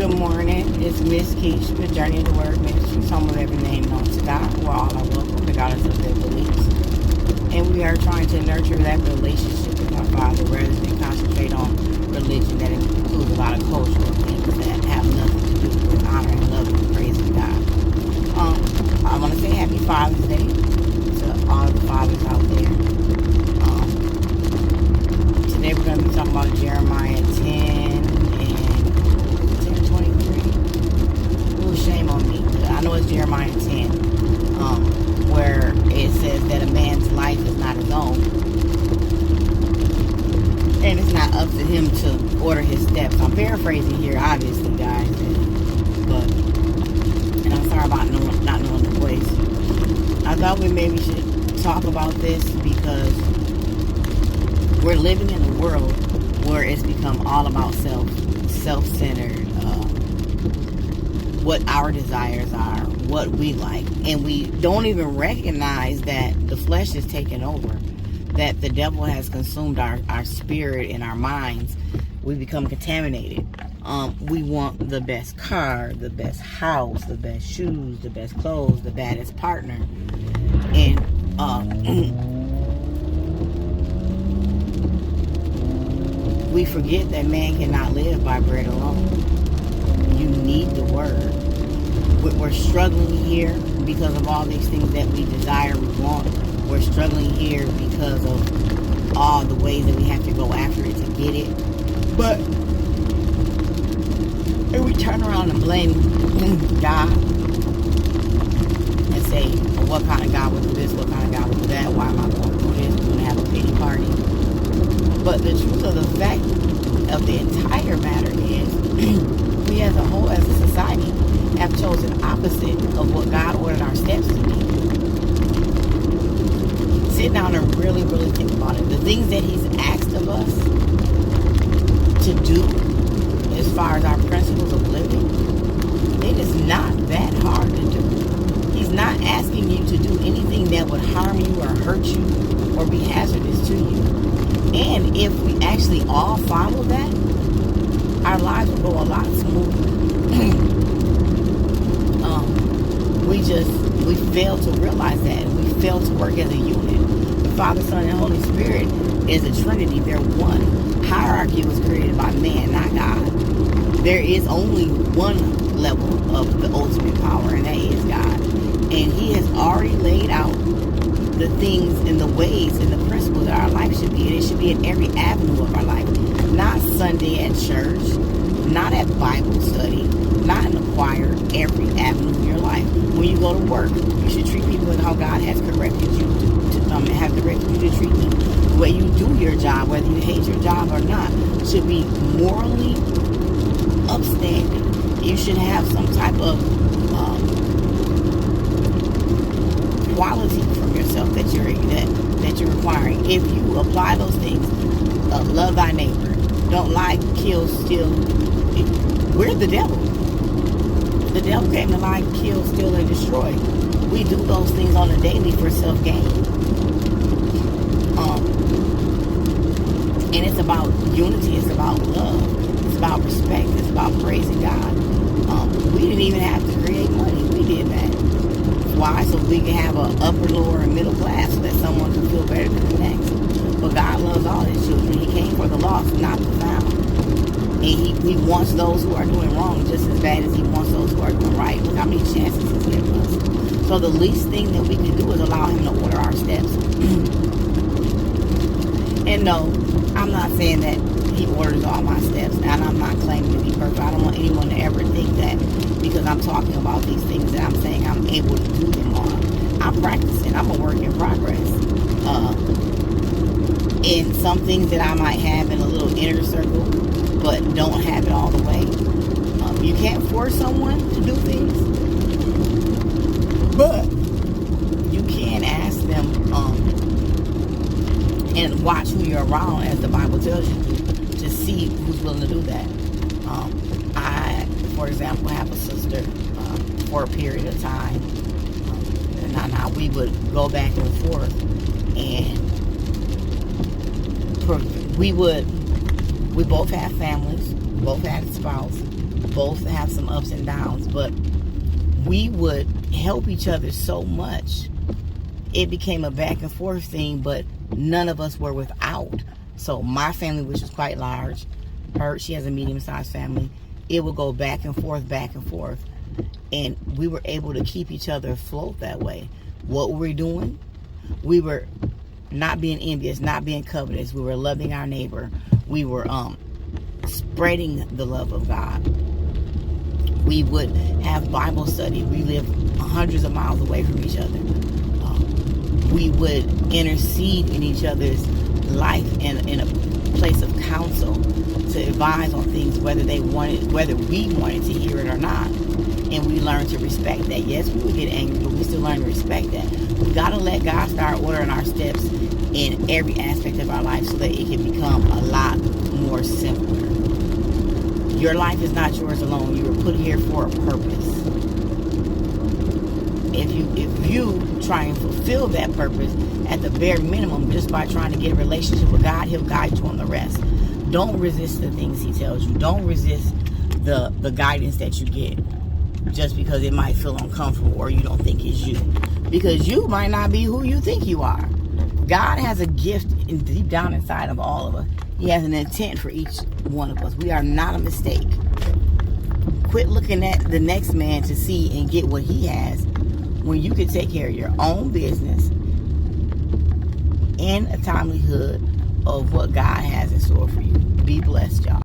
Good morning. It's Miss Keach with Journey of the Word Ministry, home of every name known to God, where all are welcome regardless of their beliefs. And we are trying to nurture that relationship with our Father rather than concentrate on religion that includes a lot of cultural things that have nothing to do with honoring, loving, and praising God. I want to say Happy Father's Day to all the fathers out there. Today we're going to be talking about Jeremiah 10 and 23. Ooh, shame on me. I know it's Jeremiah 10, where it says that a man's life is not his own. And it's not up to him to order his steps. I'm paraphrasing here, obviously, guys. And I'm sorry about not knowing the voice. I thought we maybe should talk about this because we're living in a world where it's become all about self-centered, what our desires are, what we like. And we don't even recognize that the flesh is taking over, that the devil has consumed our spirit and our minds. We become contaminated. We want the best car, the best house, the best shoes, the best clothes, the baddest partner. And we forget that man cannot live by bread alone. You need the word. We're struggling here because of all these things that we desire, we want. We're struggling here because of all the ways that we have to go after it to get it. But if we turn around and blame God and say, well, what kind of God would do this, what kind of God would do that, why am I going to do this, we're going to have a pity party. But the truth of the fact of the entire matter is we as a whole, as a society, have chosen opposite of what God ordered our steps to be. Sit down and really, really think about it. The things that He's asked of us to do as far as our principles of living, it is not that hard to do. He's not asking you to do anything that would harm you or hurt you or be hazardous to you. And if we actually all follow that, our lives will go a lot smoother. We fail to realize that. We fail to work as a unit. The Father, Son, and Holy Spirit is a Trinity. They're one. Hierarchy was created by man, not God. There is only one level of the ultimate power, and that is God. And He has already laid out the things and the ways and the principles that our life should be. And it should be in every avenue of our life. Not Sunday at church, not at Bible study, not in the choir, every avenue of your life. When you go to work, you should treat people with how God has corrected you have directed you to treat them. The way you do your job, whether you hate your job or not, should be morally upstanding. You should have some type of quality from yourself that you're requiring. If you apply those things, love thy neighbor, don't lie, kill, steal. We're the devil. The devil came to lie, kill, steal, and destroy. We do those things on a daily for self-gain. And it's about unity. It's about love. It's about respect. It's about praising God. We didn't even have to create money. We did that. Why? So we can have an upper, lower, and middle class so that someone can feel better than the next. But God loves all His children. He came for the lost, not the found. And He wants those who are doing wrong just as bad as He wants those who are doing right. Look how many chances He's given us. So the least thing that we can do is allow Him to order our steps. And no, I'm not saying that He orders all my steps, and I'm not claiming to be perfect. I don't want anyone to ever think that because I'm talking about these things that I'm saying I'm able to do them all. I'm practicing. I'm a work in progress. And some things that I might have in a little inner circle, but don't have it all the way. You can't force someone to do things, but you can ask them and watch who you're around, as the Bible tells you to see who's willing to do that. I, for example, have a sister for a period of time. And we would go back and forth, and we both have families, both had a spouse, both have some ups and downs, but we would help each other so much. It became a back and forth thing, but none of us were without. So my family, which was quite large, she has a medium-sized family, it would go back and forth, and we were able to keep each other afloat that way. What were we doing? We were not being envious, not being covetous. We were loving our neighbor. We were spreading the love of God. We would have Bible study. We lived hundreds of miles away from each other. We would intercede in each other's life in a place of counsel to advise on things, whether we wanted to hear it or not. And we learned to respect that. Yes, we would get angry, but we still learn to respect that. We got to let God start ordering our steps in every aspect of our life so that it can become a lot more simpler. Your life is not yours alone. You were put here for a purpose. If you try and fulfill that purpose at the bare minimum just by trying to get a relationship with God, He'll guide you on the rest. Don't resist the things He tells you. Don't resist the guidance that you get just because it might feel uncomfortable or you don't think it's you. Because you might not be who you think you are. God has a gift deep down inside of all of us. He has an intent for each one of us. We are not a mistake. Quit looking at the next man to see and get what he has when you can take care of your own business in a timelihood of what God has in store for you. Be blessed, y'all.